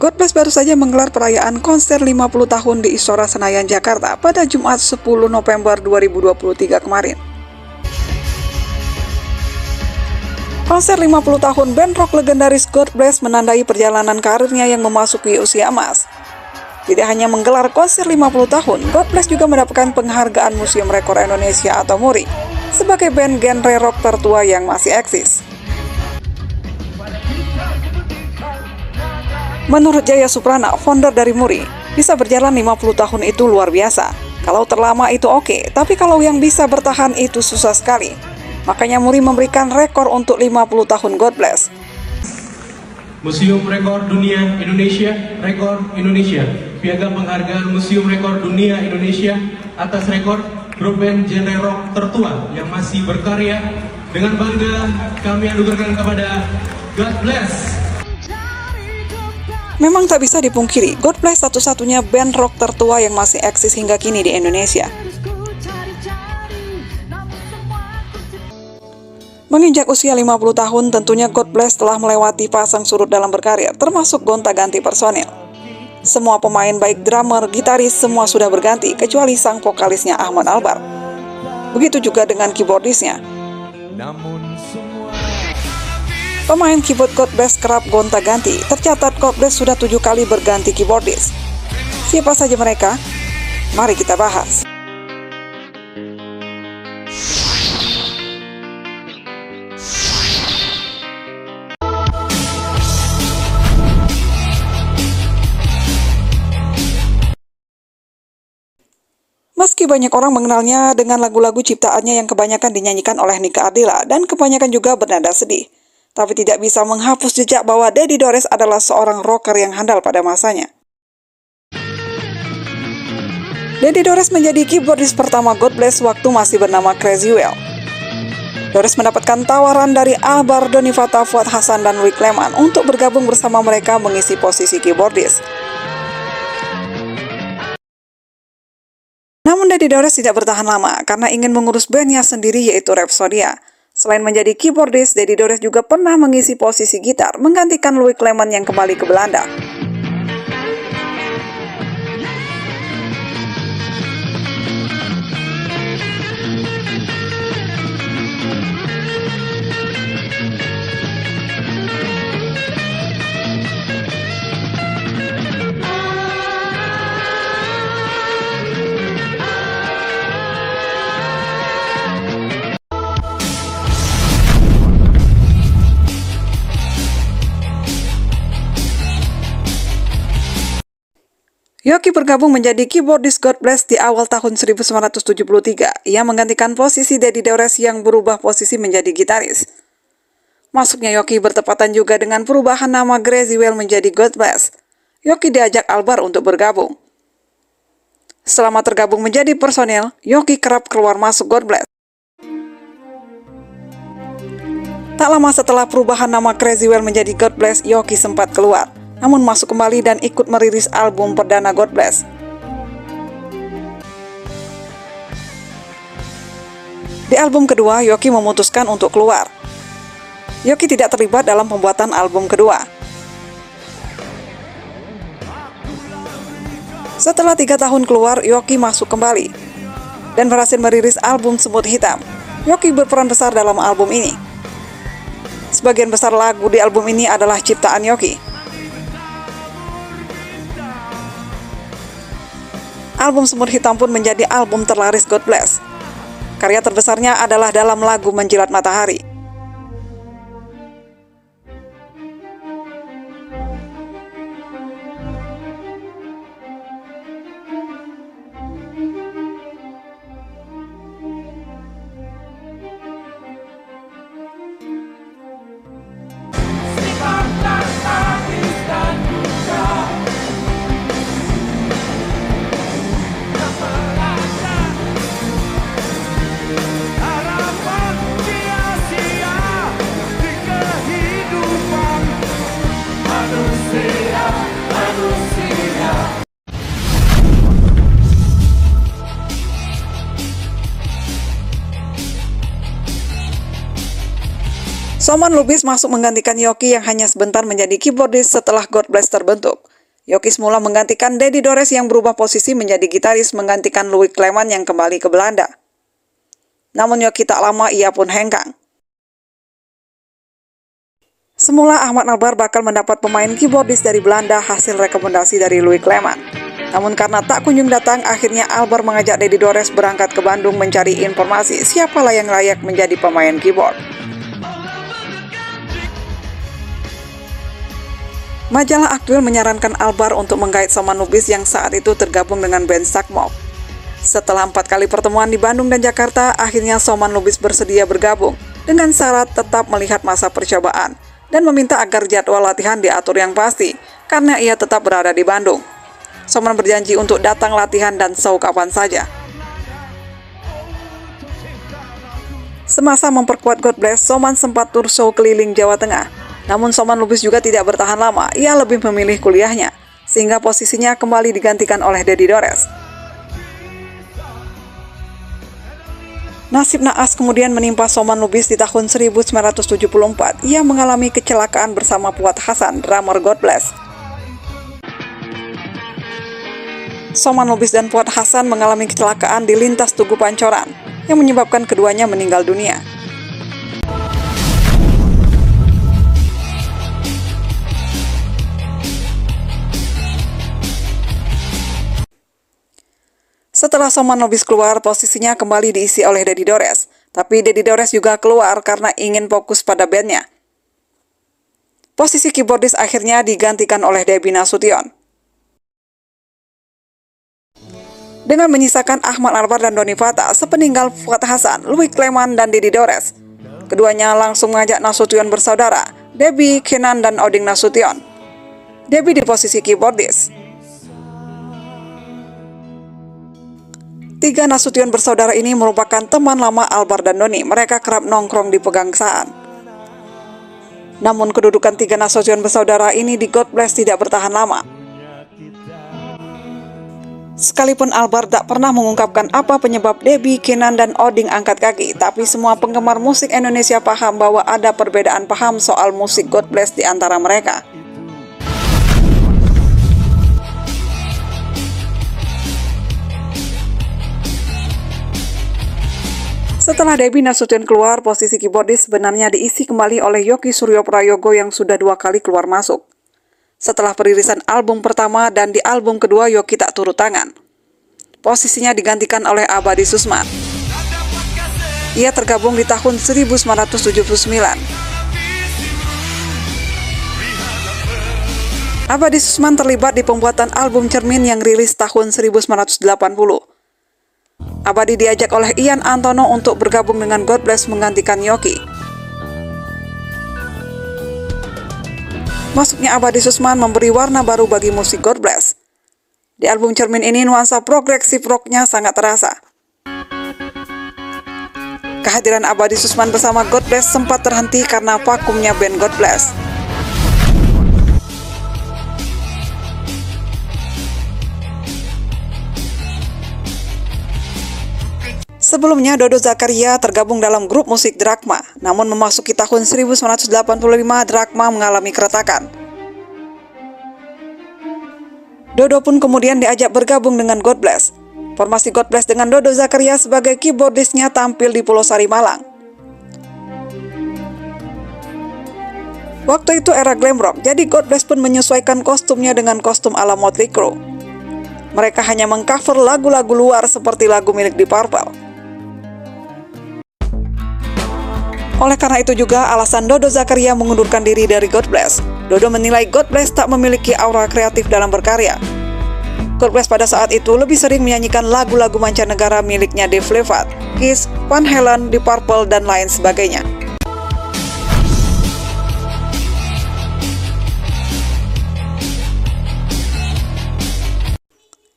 God Bless baru saja menggelar perayaan konser 50 tahun di Istora Senayan, Jakarta pada Jumat 10 November 2023 kemarin. Konser 50 tahun band rock legendaris God Bless menandai perjalanan karirnya yang memasuki usia emas. Tidak hanya menggelar konser 50 tahun, God Bless juga mendapatkan penghargaan Museum Rekor Indonesia atau MURI sebagai band genre rock tertua yang masih eksis. Menurut Jaya Suprana, founder dari MURI, bisa berjalan 50 tahun itu luar biasa. Kalau terlama itu oke, tapi kalau yang bisa bertahan itu susah sekali. Makanya MURI memberikan rekor untuk 50 tahun God Bless. Museum Rekor Dunia Indonesia, Rekor Indonesia, piagam penghargaan Museum Rekor Dunia Indonesia atas rekor grup band genre rock tertua yang masih berkarya. Dengan bangga kami anugerahkan kepada God Bless. Memang tak bisa dipungkiri, God Bless satu-satunya band rock tertua yang masih eksis hingga kini di Indonesia. Menginjak usia 50 tahun, tentunya God Bless telah melewati pasang surut dalam berkarir, termasuk gonta-ganti personil. Semua pemain baik drummer, gitaris, semua sudah berganti, kecuali sang vokalisnya Ahmad Albar. Begitu juga dengan keyboardisnya. Pemain keyboard God Bless kerap gonta-ganti. Tercatat God Bless sudah 7 kali berganti keyboardis. Siapa saja mereka? Mari kita bahas. Meski banyak orang mengenalnya dengan lagu-lagu ciptaannya yang kebanyakan dinyanyikan oleh Nike Ardilla dan kebanyakan juga bernada sedih, tapi tidak bisa menghapus jejak bahwa Deddy Dores adalah seorang rocker yang handal pada masanya. Deddy Dores menjadi keyboardis pertama God Bless waktu masih bernama Crazy Well. Dores mendapatkan tawaran dari Albar, Donifata, Fuad Hasan, dan Rick Leman untuk bergabung bersama mereka mengisi posisi keyboardis. Namun Deddy Dores tidak bertahan lama karena ingin mengurus bandnya sendiri yaitu Rapsodia. Selain menjadi keyboardis, Deddy Dores juga pernah mengisi posisi gitar, menggantikan Louis Clement yang kembali ke Belanda. Yoki bergabung menjadi keyboardis God Bless di awal tahun 1973. Ia menggantikan posisi Deddy Dores yang berubah posisi menjadi gitaris. Masuknya Yoki bertepatan juga dengan perubahan nama Crazy Well menjadi God Bless. Yoki diajak Albar untuk bergabung. Selama tergabung menjadi personel, Yoki kerap keluar masuk God Bless. Tak lama setelah perubahan nama Crazy Well menjadi God Bless, Yoki sempat keluar, namun masuk kembali dan ikut merilis album perdana God Bless. Di album kedua, Yoki memutuskan untuk keluar. Yoki tidak terlibat dalam pembuatan album kedua. Setelah 3 tahun keluar, Yoki masuk kembali dan berhasil merilis album Semut Hitam. Yoki berperan besar dalam album ini. Sebagian besar lagu di album ini adalah ciptaan Yoki. Album Semut Hitam pun menjadi album terlaris God Bless. Karya terbesarnya adalah dalam lagu Menjilat Matahari. Soman Lubis masuk menggantikan Yoki yang hanya sebentar menjadi keyboardis setelah God Bless terbentuk. Yoki semula menggantikan Dedi Dores yang berubah posisi menjadi gitaris menggantikan Louis Clement yang kembali ke Belanda. Namun Yoki tak lama ia pun hengkang. Semula Ahmad Albar bakal mendapat pemain keyboardis dari Belanda hasil rekomendasi dari Louis Clement. Namun karena tak kunjung datang, akhirnya Albar mengajak Dedi Dores berangkat ke Bandung mencari informasi siapalah yang layak menjadi pemain keyboard. Majalah Aktual menyarankan Albar untuk menggait Saman Lubis yang saat itu tergabung dengan band Sakmok. Setelah 4 kali pertemuan di Bandung dan Jakarta, akhirnya Saman Lubis bersedia bergabung dengan syarat tetap melihat masa percobaan dan meminta agar jadwal latihan diatur yang pasti karena ia tetap berada di Bandung. Saman berjanji untuk datang latihan dan show kapan saja. Semasa memperkuat God Bless, Saman sempat tur show keliling Jawa Tengah. Namun Saman Lubis juga tidak bertahan lama, ia lebih memilih kuliahnya, sehingga posisinya kembali digantikan oleh Dedi Dores. Nasib naas kemudian menimpa Saman Lubis di tahun 1974. Ia mengalami kecelakaan bersama Fuad Hasan, drummer God Bless. Saman Lubis dan Fuad Hasan mengalami kecelakaan di lintas Tugu Pancoran yang menyebabkan keduanya meninggal dunia. Setelah Saman Lubis keluar, posisinya kembali diisi oleh Dedi Dores. Tapi Dedi Dores juga keluar karena ingin fokus pada bandnya. Posisi keyboardis akhirnya digantikan oleh Debbie Nasution. Dengan menyisakan Ahmad Albar dan Doni Fata, sepeninggal Fuad Hasan, Louis Clement, dan Dedi Dores. Keduanya langsung mengajak Nasution bersaudara, Debbie, Kenan, dan Oding Nasution. Debbie di posisi keyboardis. 3 Nasution bersaudara ini merupakan teman lama Albar dan Doni. Mereka kerap nongkrong di pegangsaan. Namun kedudukan 3 Nasution bersaudara ini di God Bless tidak bertahan lama. Sekalipun Albar tak pernah mengungkapkan apa penyebab Debbie, Kenan, dan Oding angkat kaki, tapi semua penggemar musik Indonesia paham bahwa ada perbedaan paham soal musik God Bless di antara mereka. Setelah Debbie Nasution keluar, posisi keyboardis sebenarnya diisi kembali oleh Yoki Suryo Prayogo yang sudah 2 kali keluar masuk. Setelah peririsan album pertama dan di album kedua, Yoki tak turut tangan. Posisinya digantikan oleh Abadi Susman. Ia tergabung di tahun 1979. Abadi Susman terlibat di pembuatan album Cermin yang rilis tahun 1980. Abadi diajak oleh Ian Antono untuk bergabung dengan God Bless menggantikan Yoki. Masuknya Abadi Susman memberi warna baru bagi musik God Bless. Di album Cermin ini nuansa progresif rocknya sangat terasa. Kehadiran Abadi Susman bersama God Bless sempat terhenti karena vakumnya band God Bless. Sebelumnya, Dodo Zakaria tergabung dalam grup musik Drakma, namun memasuki tahun 1985, Drakma mengalami keretakan. Dodo pun kemudian diajak bergabung dengan God Bless. Formasi God Bless dengan Dodo Zakaria sebagai keyboardisnya tampil di Pulau Sari, Malang. Waktu itu era glam rock, jadi God Bless pun menyesuaikan kostumnya dengan kostum ala Motley Crue. Mereka hanya mengcover lagu-lagu luar seperti lagu milik Deep Purple. Oleh karena itu juga alasan Dodo Zakaria mengundurkan diri dari God Bless. Dodo menilai God Bless tak memiliki aura kreatif dalam berkarya. God Bless pada saat itu lebih sering menyanyikan lagu-lagu mancanegara miliknya Def Leppard, Kiss, Van Halen, Deep Purple, dan lain sebagainya.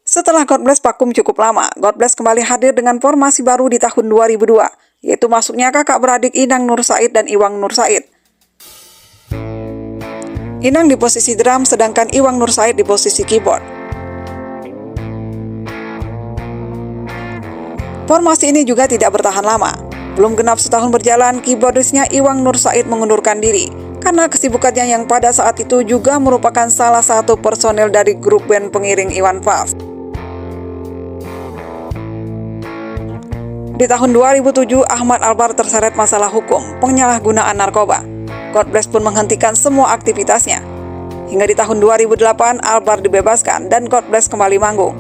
Setelah God Bless vakum cukup lama, God Bless kembali hadir dengan formasi baru di tahun 2002, yaitu masuknya kakak beradik Inang Nur Said dan Iwang Nur Said. Inang di posisi drum, sedangkan Iwang Nur Said di posisi keyboard. Formasi ini juga tidak bertahan lama. Belum genap setahun berjalan, keyboardisnya Iwang Nur Said mengundurkan diri karena kesibukannya yang pada saat itu juga merupakan salah satu personel dari grup band pengiring Iwan Fals. Di tahun 2007, Ahmad Albar terseret masalah hukum penyalahgunaan narkoba. God Bless pun menghentikan semua aktivitasnya. Hingga di tahun 2008, Albar dibebaskan dan God Bless kembali manggung.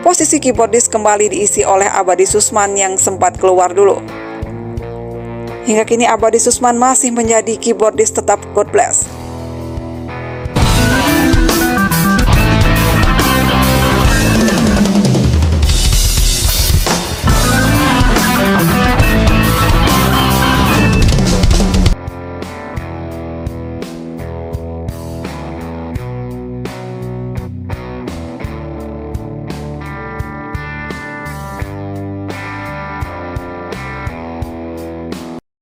Posisi keyboardis kembali diisi oleh Abadi Susman yang sempat keluar dulu. Hingga kini Abadi Susman masih menjadi keyboardis tetap God Bless.